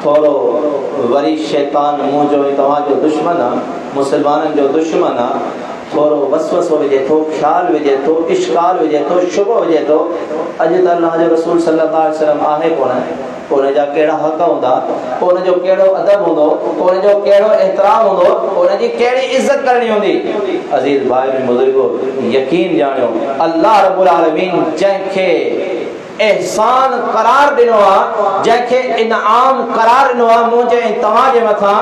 थोड़ो वरी शैतान मुँह जो तव्हांजो दुश्मन आहे, मुसलमाननि जो दुश्मन आहे, थोड़ो वसवसो विझे थो, ख्याल विझे थो, इश्काल विझे थो, शुबो विझे थो। अॼु त अल्लाह जो रसूल सल्लल्लाहु अलैहि वसल्लम आहे कोन, उन जा कहिड़ा हक़ हूंदा, उन जो कहिड़ो अदब हूंदो, उन जो कहिड़ो एहतराम हूंदो, उन जी कहिड़ी इज़त करणी हूंदी। अज़ीज़ भाई बुज़ुर्गो, यकीन जानियो अल्लाह रब्बुल आलमीन जंहिंखे एहसान करार दिनो आ, जैके इनाम करार दिनो आ मुझे तव्हां जे मथा,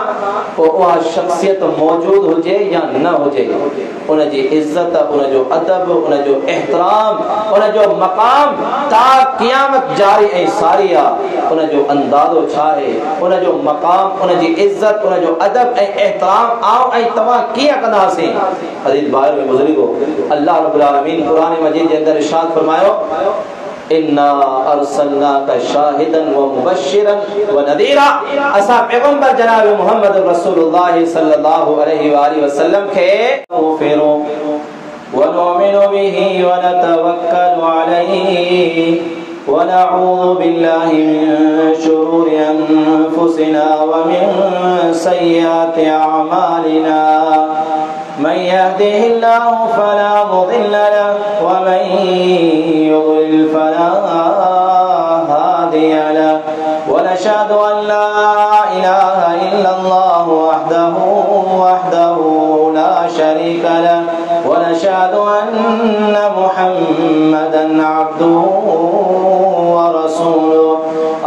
उहा शख्सियत मौजूद हुजे या न हुजे, उन जी इज्जत, उन जो अदब, उन जो एहतराम, उन जो मकाम ता क़यामत जारी ऐं सारी आ। उन जो अंदाज़ो छा है, उन जो मकाम, उन जी इज्जत, उन जो अदब ऐं एहतराम आओ ऐं तव्हां कीअं कंदासीं। अज़ीज़ भाई बुज़ुर्गो, अल्लाह रब्बुल आलमीन कुरान मजीद के अंदर इरशाद फरमायो, इन्ना अरसलनाका शाहिदन व मुबश्शिरन व नदीरा। असा पैगंबर जनाब मोहम्मद रसूलुल्लाह सल्लल्लाहु अलैहि वसल्लम के फेरो व नुमिनु बिही व नतवक्कलु अलैहि व नऊज़ु बिल्लाहि मिन शुरूरि अनफुसिना व मिन सय्यिआति अअमालिना। मन यहदिहिल्लाहु फला मुदिल्ल लहु व मन युद्लिल फला हादिय लहु व नशहदु अन ला इलाहा इल्लल्लाहु वहदहु ला शरीका लहु व नशहदु अन्न मुहम्मदन अब्दुहु व रसूलुहु।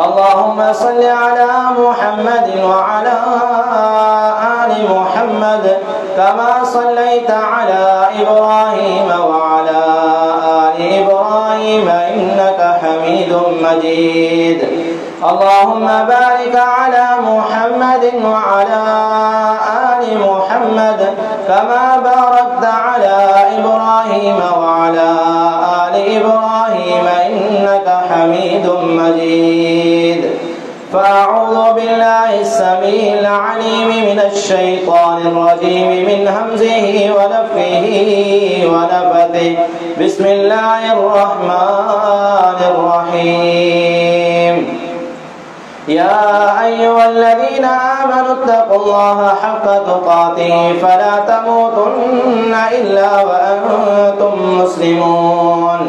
अल्लाहुम्मा सल्लि अला मुहम्मदिन व अला आलि मुहम्मद कमा सल्लैता अला इब्राहीम व अला आलि इब्राहीम इन्नका हमीदुम मजीद। अल्लाहुम्मा बारिक अला मुहम्मदिन व अला आलि मुहम्मद कमा बारकता अला इब्राहीम व अला आलि इब्राहीम इन्नका हमीदुम मजीद। फ़अऊज़ु बिल्लाहि अस्समीइल अलीम मिनश शैतानिर रजीम मिन हमज़िही व नफ़्ख़िही व नफ़्ख़िही। बिस्मिल्लाहिर रहमानिर रहीम। या अय्युहल्लज़ीना आमनु इत्तक़ुल्लाहा हक़्क़ तुक़ातिही फ़ला तमूतुन्ना इल्ला व अंतुम मुस्लिमून।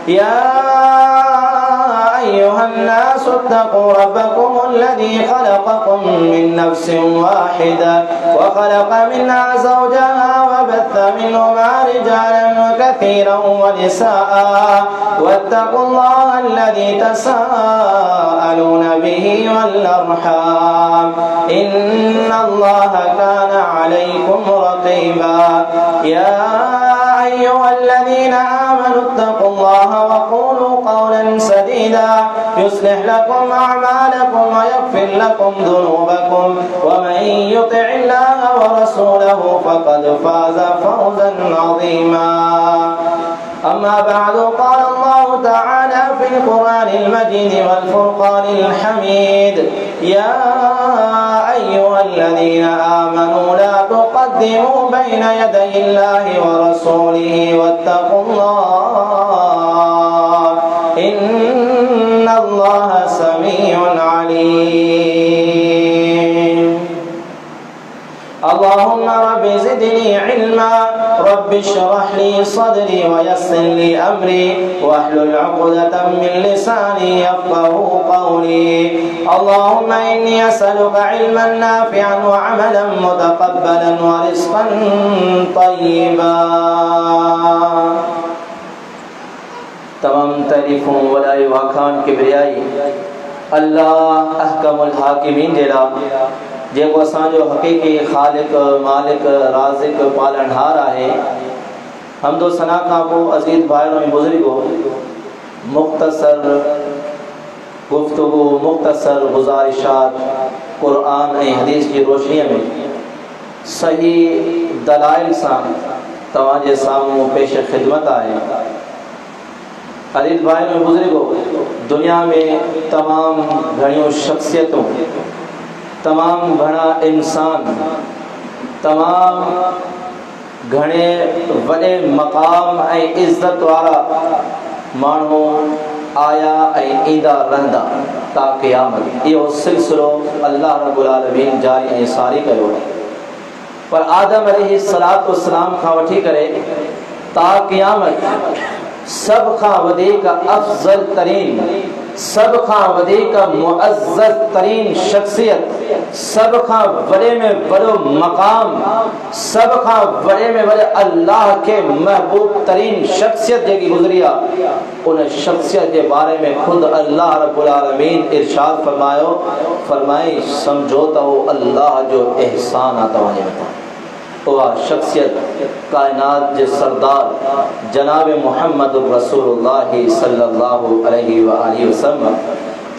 या अय्युहन्नासु इत्तक़ू रब्बकुम अल्लज़ी ख़लक़कुम मिन नफ़्सिन वाहिदा व ख़लक़ मिन्हा ज़ौजहा व बस्स मिन्हुमा रिजालन कसीरन व निसाअ वत्तक़ुल्लाहा अल्लज़ी तसाअलून बिही वल अर्हाम इन्नल्लाहा काना अलैकुम रक़ीबा। या अय्युहल्लज़ीना आमनु इत्तक़ुल्लाहा व क़ूलू क़ौलन सदीदा युस्लिह लकुम अअमालकुम व यग़फिर लकुम ज़ुनूबकुम व मन युति'िल्लाहा व रसूलहु फ़क़द फ़ाज़ फ़ौज़न अज़ीमा। अम्मा बअद क़ाल अल्लाहु तआला फ़िल क़ुरआनिल मजीद वल फ़ुरक़ानिल हमीद। या अय्युहल्लज़ीना आमनू ला तुक़द्दिमू बैना यदयिल्लाहि व रसूलिही वत्तक़ुल्लाह इन्नल्लाहा समीउन अलीम। अल्लाहुम्मा रब्बि ज़िदनी इल्मा रब्बि इश्रह ली सदरी व यस्सिर ली अमरी वहलुल उक़दतम मिन लिसानी यफ़क़हू क़ौली। अल्लाहुम्मा इन्नी असअलुका इल्मन नाफ़िअन व अमलन मुतक़ब्बलन व रिज़्क़न तय्यिबा। तमाम तारीफ़ों वलाई वाखान किबरियाई अल्लाह अहकमुल हाकिमीन जेड़ा जेको असांजो हक़ीक़ी ख़ालिक मालिक राज़िक पालनहार आहे। हमदो सना खां पोइ अज़ीज़ भाइयों ऐं बुज़ुर्गो, मुख़्तसर गुफ्तगू, मुख़्तसर गुज़ारिशात क़ुरआन ऐं हदीस की रोशनीअ में सही दलाइल सां तव्हांजे साम्हूं पेश ख़िदमत आहे। अज़ीज़ भाइयों ऐं बुज़ुर्गो, दुनिया में तमाम घणियूं शख़्सियतूं, तमाम घणा इंसान, तमाम घणे वॾे मक़ाम ऐं इज़्ज़त वारा माण्हू आया ऐं ईंदा रहंदा ता क़यामत। इहो सिलसिलो अल्लाह रब्बुल आलमीन जारी ऐं सारी कयो। पर आदम अलैहिस्सलातु वस्सलाम खां वठी करे ता क़यामत सब खां वधीक अफज़ल तरीन, सब खां वधीक मुअज़्ज़ज़ तरीन शख्सियत, सब खां वॾे में वॾो मक़ाम, सब खां वॾे में वॾे अल्लाह के महबूब तरीन शख्सियत जेकी गुज़री आहे, उन शख्सियत जे बारे में ख़ुदि अल्लाह रब्बुल आलमीन इरशाद फरमायो, फरमाई सम्झो त उहो अल्लाह जो एहसान आहे तव्हांजे मथां। उहा शख्सियत कायनात जे सरदार जनाब मुहम्मद रसूलुल्लाह सल्लल्लाहु अलैहि व आलिहि वसल्लम।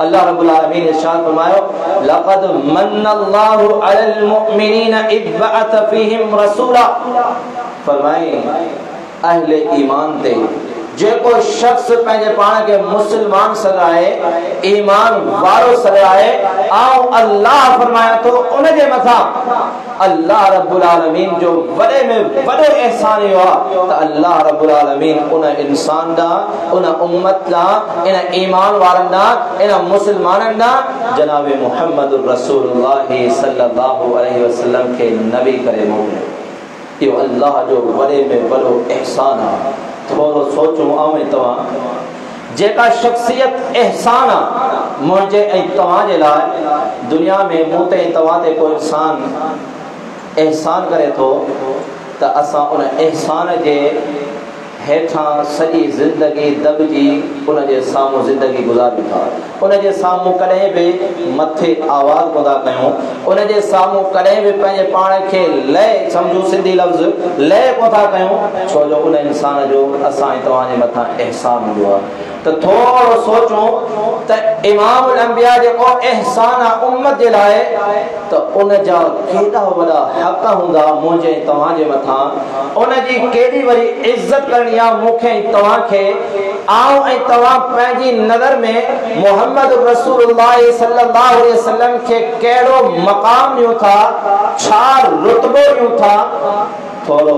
अल्लाह रब्बुल आलमीन इरशाद फरमायो, लक़द मन्नल्लाहु अलल मुमिनीन इज़ बअथ फीहिम रसूला। फरमाई अहले ईमान ते जेको शख्स पंहिंजे पाण के मुसलमान सराए, ईमान वारो सराए, ऐं अल्लाह फरमाया तो उनजे मथां अल्लाह रब्बुल आलमीन जो वॾे में वॾो एहसान इहो आहे त अल्लाह रब्बुल आलमीन उन इंसान ॾांहुं, उन उम्मत ॾांहुं, इन ईमान वारनि ॾांहुं, इन मुसलमाननि ॾांहुं जनाब मुहम्मद रसूलुल्लाह सल्लल्लाहु अलैहि वसल्लम खे नबी करे मोकिलियो। इहो अल्लाह जो वॾे में वॾो एहसान आहे। थोरो सोचो ऐं तव्हां जेका शख्सियत एहसान आहे मुंहिंजे ऐं तव्हांजे लाइ, दुनिया में मूं ते तव्हां ते को इंसान एहसान करे थो त असां उन एहसान जे हेठां सॼी ज़िंदगी दॿिजी उनजे साम्हूं ज़िंदगी गुज़ारियूं था। उनजे साम्हूं कॾहिं बि मथे आवाज़ कोन था कयूं, उनजे साम्हूं कॾहिं बि पंहिंजे पाण खे लय, सम्झो सिंधी लफ़्ज़ लय कोन था कयूं, छो जो उन इंसान जो असां ऐं तव्हांजे मथां एहसान हूंदो आहे। त थोरो सोचूं त इमामुल अंबिया जेको एहसान आहे उम्मत जे लाइ, त उन जा केॾा वॾा हक़ हूंदा मुंहिंजे तव्हांजे मथां, उनजी केॾी वॾी इज़त करणी आहे मूंखे ऐं तव्हांखे। आऊं ऐं तव्हां पंहिंजी नज़र में मुहम्मद रसूलुल्लाह सल्लल्लाहु अलैहि वसल्लम खे कहिड़ो मक़ाम ॾियूं था, छा रुतबो ॾियूं था। थोरो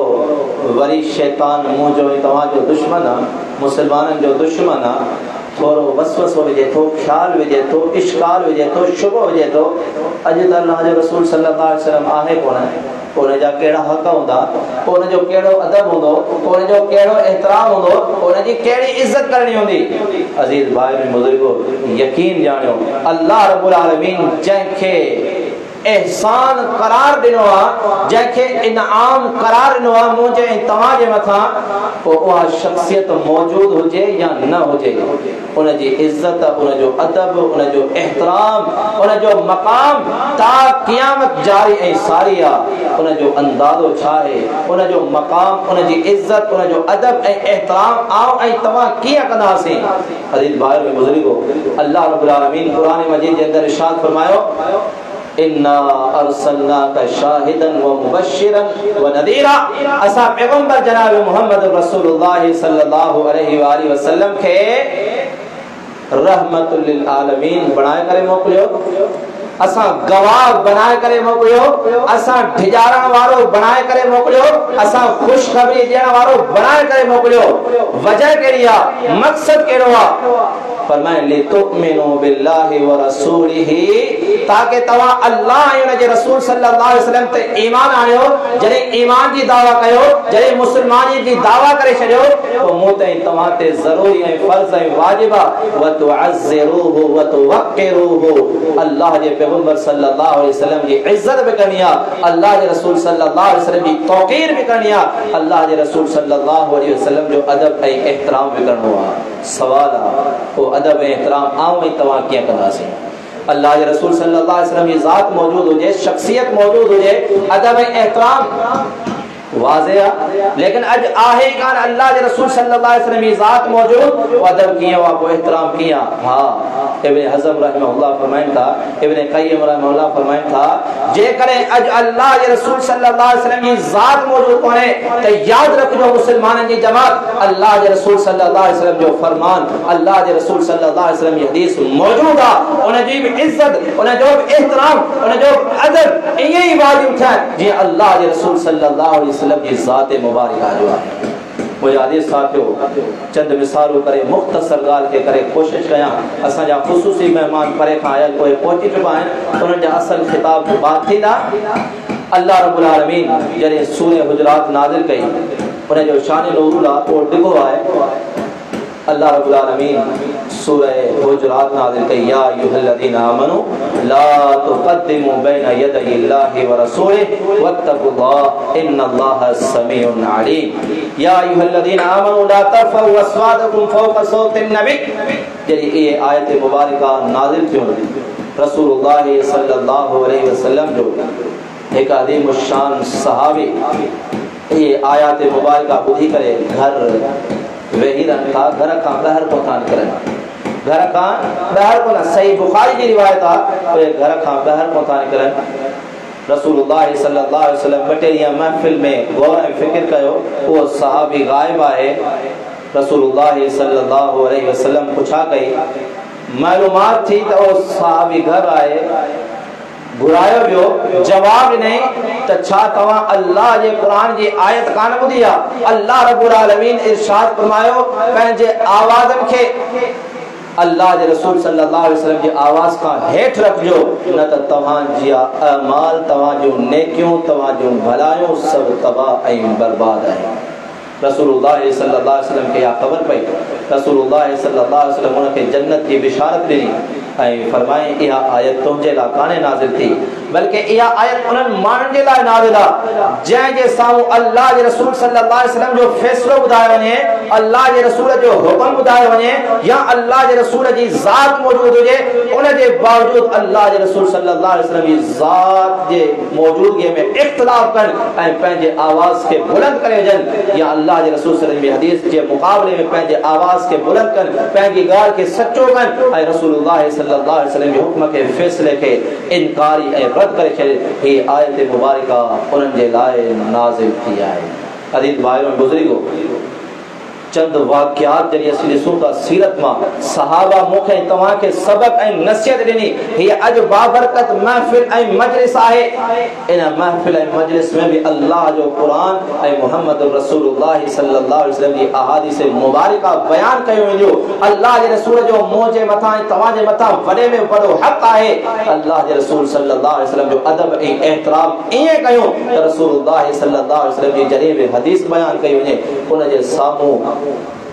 वरी शैतान मुंहिंजो ऐं तव्हांजो दुश्मन आहे, मुसलमाननि जो दुश्मन आहे, थोरो वसवसो विझे थो, ख़्याल विझे थो, इश्काल विझे थो, शुबो विझे थो। अॼु त अल्लाह जो रसूल सल्लल्लाहु अलैहि वसल्लम आहे कोन, उन जा कहिड़ा हक़ हूंदा, उन जो कहिड़ो अदब हूंदो, उन जो कहिड़ो एहतराम हूंदो, उन जी कहिड़ी इज़त करणी हूंदी। अज़ीज़ भाई बुज़ुर्गो, यकीन ॼाणियो अल्लाह रब्बुल आलमीन जंहिंखे एहसान करार ॾिनो आहे, जंहिंखे इनाम करार ॾिनो आहे मुंहिंजे ऐं तव्हांजे मथां, पोइ उहा शख्सियत मौजूदु हुजे या न हुजे, उनजी इज़त, उनजो अदब, उनजो एहतराम, उनजो मक़ाम ता क़यामत जारी ऐं सारी आहे। उनजो अंदाज़ो छा आहे, उनजो मक़ाम, उनजी इज़त, उनजो अदब ऐं एहतराम आऊं ऐं तव्हां कीअं कंदासीं। अज़ीज़ भाई बुज़ुर्गो, अल्लाह रब्बुल आलमीन क़ुरान मजीद जे अंदर इरशाद फरमायो, इन्ना अरसलनाका शाहिदन व मुबश्शिरन व नदीरा। असां पैगंबर जनाब मुहम्मद रसूलुल्लाह सल्लल्लाहु अलैहि व आलिहि वसल्लम खे रहमतुल लिल आलमीन बणाए करे मोकिलियो, असां गवाह बनाए करे मोकिलियो, असां ढिजारण वारो बनाए करे मोकिलियो, असां ख़ुशख़बरी ॾियण वारो बनाए करे मोकिलियो। वजह कहिड़ी आहे, मक़सद कहिड़ो आहे? फरमाए लितुमिनु बिल्लाहि व रसूलिही, ताकि तव्हां अल्लाह ऐं उनजे रसूल सल्लल्लाहु अलैहि वसल्लम ते ईमान आणियो। जॾहिं ईमान जी दावा कयो, जॾहिं मुसलमानी जी दावा करे छॾियो, पोइ मूं ते तव्हां ते ज़रूरी ऐं फ़र्ज़ ऐं वाजिब आहे व तुअज़्ज़िरूहु व तुवक़्किरूहु, अल्लाह जे पैगंबर सल्लल्लाहु अलैहि वसल्लम जी इज्जत भी करनी है, अल्लाह के रसूल सल्लल्लाहु अलैहि वसल्लम की तौक़ीर भी करनी है, अल्लाह के रसूल सल्लल्लाहु अलैहि वसल्लम जो अदब ए एहतराम भी करनो है। सवाल है वो अदब ए एहतराम आऊं ऐं तव्हां कीअं कंदासीं। अल्लाह के रसूल सल्लल्लाहु अलैहि वसल्लम की ज़ात मौजूद हुजे, शख्सियत मौजूद हुजे, अदब ए एहतराम वाज़ेह है, लेकिन अज आहे कान अल्लाह के रसूल सल्लल्लाहु अलैहि वसल्लम की ज़ात मौजूद, वो अदब किया, वो एहतराम किया। हाँ, इब्न हज़म रहमहुल्लाह फरमाइन था, इब्न क़य्यिम रहमहुल्लाह फरमाइन था, जेकर अज अल्लाह के रसूल सल्लल्लाहु अलैहि वसल्लम की ज़ात मौजूद कोने तो याद रखो मुसलमानन की जमात, अल्लाह के रसूल सल्लल्लाहु अलैहि वसल्लम जो फरमान, अल्लाह के रसूल सल्लल्लाहु अलैहि वसल्लम की हदीस मौजूद है, उन जी भी इज्जत, उन जो एहतराम, उन जो अदब यही वाजिब था जी अल्लाह के रसूल सल्लल्लाहु अलैहि वसल्लम की ज़ात मुबारक जो है। मुझे साथियों चंद मिसालूं करे मुख्तसर गाल के करे कोशिश कयां असांजा ख़ुसूसी मेहमान परे खां आयल कोई पहुची चुका आहिनि उन्हनि जा असल खिताब जो बात थींदा। अल्लाह रब्बुल आलमीन जॾहिं सूरह हुजरात नाज़िल कई उन जो शान नज़ूल आहे डिघो आहे। अल्लाह रब्बुल आलमीन सूरह हुजरात नाज़िल कई या अय्युहल्लज़ीना आमनू ला तुक़द्दिमू बैना यदयिल्लाहि व रसूलिहि वत्तक़ुल्लाह इन्नल्लाहा समीउन अलीम। या अय्युहल्लज़ीना आमनू ला तरफ़ऊ अस्वातकुम फ़ौक़ सौतिन नबी। जॾहिं ये आयत मुबारका नाज़िल थियूं रसूलुल्लाह सल्लल्लाहु अलैहि वसल्लम जो एक अज़ीम शान सहाबी ये आयत मुबारका ॿुधी करे घर वेही रहनि था, घर खां ॿाहिरि को था निकिरनि, घर खां ॿाहिरि को न। सही बुखारी जी रिवायत आहे उहे घर खां ॿाहिरि को था निकिरनि। रसूलुल्लाह सल्लल्लाहु अलैहि वसल्लम ॿ टे ॾींहं महफ़िल में गौर ऐं फ़िक्र कयो, उहो सहाबी ग़ाइब आहे। रसूलुल्लाह सल्लल्लाहु अलैहि वसल्लम पुछा कई, मालूमात थी त उहो सहाबी घर आहे, घुरायो वियो, जवाब ॾिनई त छा तव्हां अल्लाह जे क़ुरान जी आयत कान ॿुधी आहे? अल्लाह रब्बुल आलमीन इरशाद फरमायो पंहिंजे आवाज़नि खे अल्लाह जे रसूल सल्लल्लाहु अलैहि वसल्लम जी आवाज़ खां हेठि रखिजो, न त तव्हांजी अमाल, तव्हांजूं नेकियूं, तव्हांजूं भलायूं सभु तबाह ऐं बर्बाद आहिनि। रसूलुल्लाह सल्लल्लाहु अलैहि वसल्लम खे इहा ख़बर पई। रसूलुल्लाह सल्लल्लाहु अलैहि वसल्लम उनखे जन्नत जी बिशारत ॾिनी ऐं फरमाई इहा आयत तुंहिंजे लाइ कान्हे नाज़िल थी, बल्कि इहा आयत उन्हनि माण्हुनि जे लाइ नाज़िल आहे जंहिंजे साम्हूं अल्लाह जे रसूल सल्लल्लाहु अलैहि वसल्लम जो फ़ैसिलो ॿुधायो वञे, अल्लाह जे रसूल जो हुक्म ॿुधायो वञे या अल्लाह जे रसूल जी ज़ात मौजूद हुजे, उन जे बावजूदु अल्लाह जे रसूल सल्लल्लाहु अलैहि वसल्लम जी ज़ात जे मौजूदगीअ में इख्तिलाफ़ कनि ऐं पंहिंजे आवाज़ खे बुलंद करे वञनि, या अल्लाह जे रसूल सल्लल्लाहु अलैहि वसल्लम जी हदीस जे मुक़ाबले में पंहिंजे आवाज़ खे बुलंद कनि, पंहिंजी ॻाल्हि खे सचो कनि ऐं रसूलुल्लाह सल्लल्लाहु अलैहि वसल्लम जे हुक्म खे फ़ैसिले खे इनकारी ऐं रद्द करे छॾे। ही आयत मुबारका उन्हनि जे लाइ नाज़िल थी आहे। अज़ीज़ भाइयों बुज़ुर्गो, चंद वाक़ियात जॾहिं असीं ॾिसूं था सीरत मां, सहाबा मूंखे तव्हांखे सबक़ ऐं नसीहत ॾिनी। हीअ अॼु बाबरकत महफ़िल ऐं मजलिस आहे। इन महफ़िल ऐं मजलिस में बि अल्लाह जो क़ुरान ऐं मुहम्मद रसूलुल्लाह सल्लल्लाहु अलैहि वसल्लम जी अहादीस मुबारका बयान कयो वेंदियूं। अल्लाह जे रसूल जो मुंहिंजे मथां ऐं तव्हांजे मथां वॾे में वॾो हक़ आहे। अल्लाह जे रसूल सल्लल्लाहु अलैहि वसल्लम जो अदब ऐं एहतराम ईअं कयूं त रसूलुल्लाह सल्लल्लाहु अलैहि वसल्लम जी जॾहिं बि हदीस बयान कई वञे उन जे साम्हूं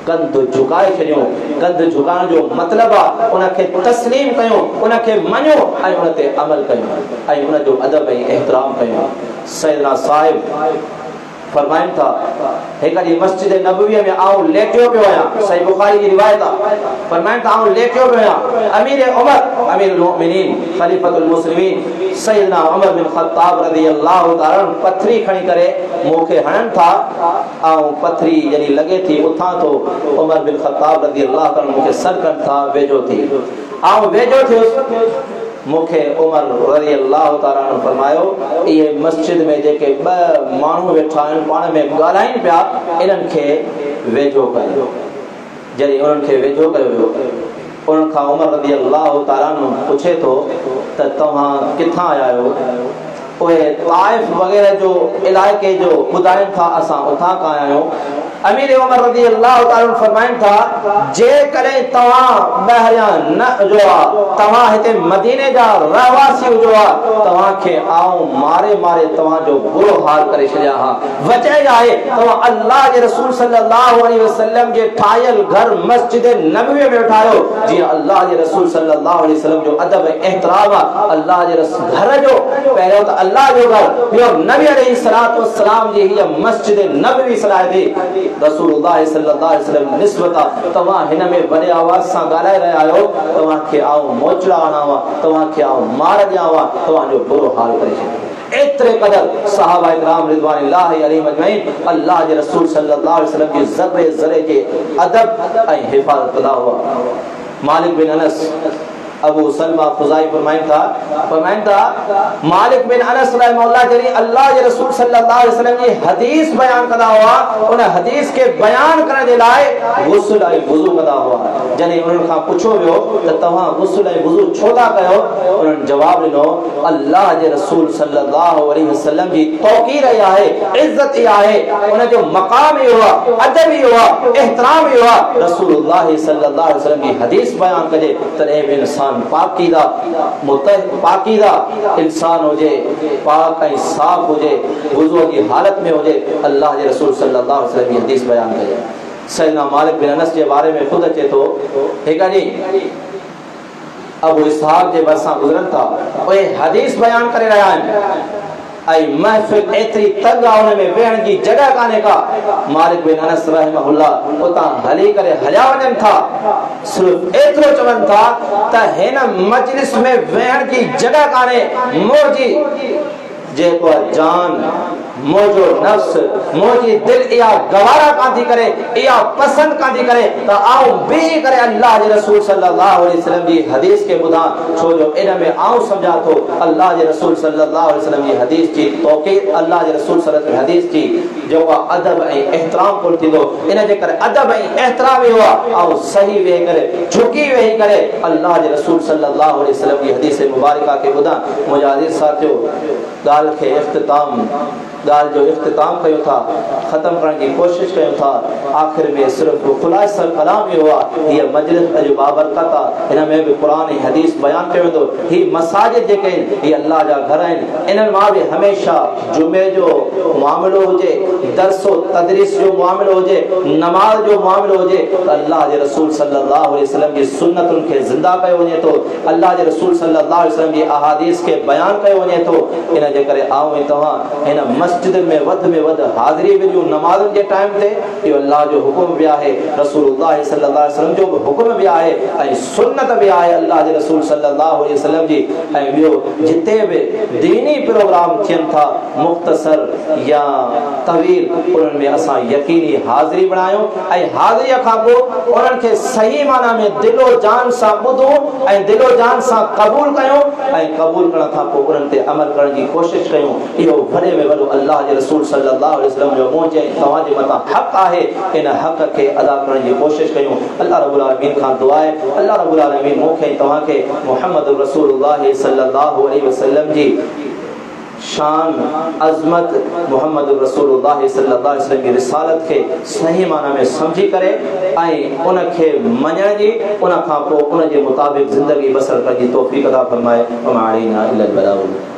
कंध झुकाए छॾियो। कंध झुकाइण जो मतिलबु आहे उनखे तस्लीम कयूं, उनखे मञो ऐं उन ते अमल कयूं ऐं उन जो अदब ऐं एहतराम कयूं। सैयदना साहिब फरमाइनि था, हिकु ॾींहुं मस्जिद नबवी में आऊं लेटियो पियो आहियां, सही बुखारी जी रिवायत आहे। फरमाइनि था आऊं लेटियो पियो आहियां, अमीर उमर अमीरुल मोमिनीन खलीफतुल मुस्लिमीन सैयदना उमर बिन ख़त्ताब रज़ियल्लाहु ताला पथरी खणी करे मूंखे हणनि था, ऐं पथरी जॾहिं लॻे थी उथां थो, उमर बिन ख़त्ताब रज़ियल्लाहु ताला मूंखे सर कनि था, वेझो थी आऊं वेझो थियुसि। मूंखे उमर रज़ियल्लाहु ताला अन्हु फरमायो, इहे मस्जिद में जेके ॿ माण्हू वेठा आहिनि पाण में ॻाल्हाइनि पिया, इन्हनि खे वेझो कयो। जॾहिं उन्हनि खे वेझो कयो वियो, उन्हनि खां उमर रज़ियल्लाहु ताला अन्हु पुछे थो त तव्हां किथां आया आहियो? उहे ताइफ वग़ैरह जो इलाइक़े जो ॿुधाइनि था, असां उतां खां आया आहियूं। अमीर उमर रज़ियल्लाहु ताला फरमाइनि था, जेकॾहिं तव्हां ॿाहिरियां न हुजो आहे, तव्हां हिते मदीने जा रहवासी हुजो आहे, तव्हांखे आऊं मारे मारे तव्हांजो बुरो हाल करे छॾिया हा। वजह आहे तव्हां अल्लाह जे रसूल सल्लल्लाहु अलैहि वसल्लम जे ठाहियल घर मस्जिद नबवी में ठाहियो, जीअं अल्लाह जे रसूल सल्लल्लाहु अलैहि वसल्लम जो अदब ऐं एहतराम आहे। अल्लाह जे घर जो पहिरियों त अल्लाह जो घर, ॿियो नबी अलैहिस्सलातु वस्सलाम जी हीअ मस्जिद नबवी सलाह थी। रसूलुल्लाह सल्लल्लाहु अलैहि वसल्लम निस्बत आहे, तव्हां हिन में वॾे आवाज़ सां ॻाल्हाए रहिया आहियो, तव्हांखे आऊं मोचड़ा हणावा, तव्हांखे आऊं मार ॾियावा, तव्हांजो बुरो हाल करे छॾियो। एतिरे क़दर सहाबा इकराम रिज़वानुल्लाहि अलैहिम अजमईन अल्लाह जे रसूल सल्लल्लाहु अलैहि वसल्लम जी ज़र्रे ज़र्रे जे अदब ऐं हिफ़ाज़त कंदा हुआ। मालिक बिन अनस अबू सलमा खुजाई फरमाइंदा मालिक बिन अनस रहमहुल्लाह जरी अल्लाह के रसूल सल्लल्लाहु अलैहि वसल्लम की हदीस बयान कदा हुआ, उन हदीस के बयान करने दे लाए गुस्ल ऐं वुजू कदा हुआ। जने उन का पूछो वियो त तव्हां गुस्ल ऐं वुजू छो था कयो, उन जवाब दिनो अल्लाह के रसूल सल्लल्लाहु अलैहि वसल्लम की तौकीर आहे, इज्जत आहे, उन जो मकाम ही हुआ, अदब ही हुआ, एहतराम ही हुआ। रसूलुल्लाह सल्लल्लाहु अलैहि वसल्लम की हदीस बयान कजे तने भी इंसान पाकीदा पाकीदा इंसान होजे, पाक ऐं साफ होजे, वुजू की हालत में होजे, अल्लाह के रसूल सल्लल्लाहु अलैहि वसल्लम की हदीस बयान कजे। सैयदना मालिक बिन अनस के बारे में खुद अचे तो ठीक है जी, अबू इसहाक जे बरसा गुजरन था, ओए हदीस बयान करे रहा है आई महफिल एतरी तंग आने में वेहण की जगह काने का। मालिक बिन अनस रहमहुल्लाह उता हली करे हलिया वजन था, सिर्फ एतरो चवन था त हेन मजलिस में वेहण की जगह काने मोजी जेको जान मोजो नफ्स मोजी दिल या गवारा कांदी करे या पसंद कांदी करे त आओ बे करे अल्लाह के रसूल सल्लल्लाहु अलैहि वसल्लम की हदीस के बुधा, छो जो इन में आओ समझा तो अल्लाह के रसूल सल्लल्लाहु अलैहि वसल्लम की हदीस की तौकीर, अल्लाह के रसूल सल्लल्लाहु अलैहि हदीस की जो अदब ऐं एहतराम को थींदो, इन जे करे अदब ऐं एहतराम ही हुआ आओ सही वे करे झुकी वेही करे अल्लाह के रसूल सल्लल्लाहु अलैहि वसल्लम की हदीस मुबारका के बुधा। मुझे अजीज साथियों गाल के इख्तिताम गाल जो इख्तिताम कयो था, खत्म करने की कोशिश कयो था, आखिर में सिर्फ खुलासा कलाम ही हुआ। ये मजलिस अज बाबरकत आ, इन में भी कुरान हदीस बयान कयो तो ही मसाजिद जेके ये अल्लाह जा घर हैं, इन मां भी हमेशा जुमे जो मामलो होजे, दरसो तदरीस जो मामलो होजे, नमाज जो मामलो होजे, अल्लाह के रसूल सल्लल्लाहु अलैहि वसल्लम की सुन्नतुन के जिंदा कयो वने तो, अल्लाह के रसूल सल्लल्लाहु अलैहि वसल्लम की अहादीस के बयान कयो वने तो। इन जे करे आओ तव्हां इन मस्जिद में वध हाज़िरी मिलियो नमाज़न के टाइम ते, यो अल्लाह जो हुक्म भी आहे, रसूलुल्लाह सल्लल्लाहु अलैहि वसल्लम जो हुक्म भी आहे ऐं सुन्नत भी आहे अल्लाह के रसूल सल्लल्लाहु अलैहि वसल्लम जी। ऐं बियो जिते भी दीनी प्रोग्राम थियन था मुख्तसर या तवील, उन में असा यकीनी हाज़िरी बनायो ऐं हाज़िरी खां पोइ उन्हनि के सही माना में दिलो जान सां ॿुधो ऐं दिलो जान सां क़बूल कयो ऐं क़बूल करण खां पोइ उन्हनि ते अमल करण की कोशिश कयूं। इहो वॾे में वॾो अल्लाह के रसूल सल्लल्लाहु अलैहि वसल्लम जो मुंहिंजे तव्हां जे मथां हक़ आहे, इन हक़ के अदा करण की कोशिश कयूं। अल्लाह रब्बुल आलमीन खां दुआ आहे अल्लाह रब्बुल आलमीन मूंखे तव्हां के मुहम्मद रसूलुल्लाह सल्लल्लाहु अलैहि वसल्लम जी शान अजमत मुहम्मद रसूलुल्लाह सल्लल्लाहु अलैहि वसल्लम की रिसालत के सही माना में समझी करे ऐं उन के मञण जी, उन खां पोइ उन जे मुताबिक ज़िंदगी बसर करण जी तौफ़ीक़ अता फरमाए। वमा अलैना इल्लल बलाग।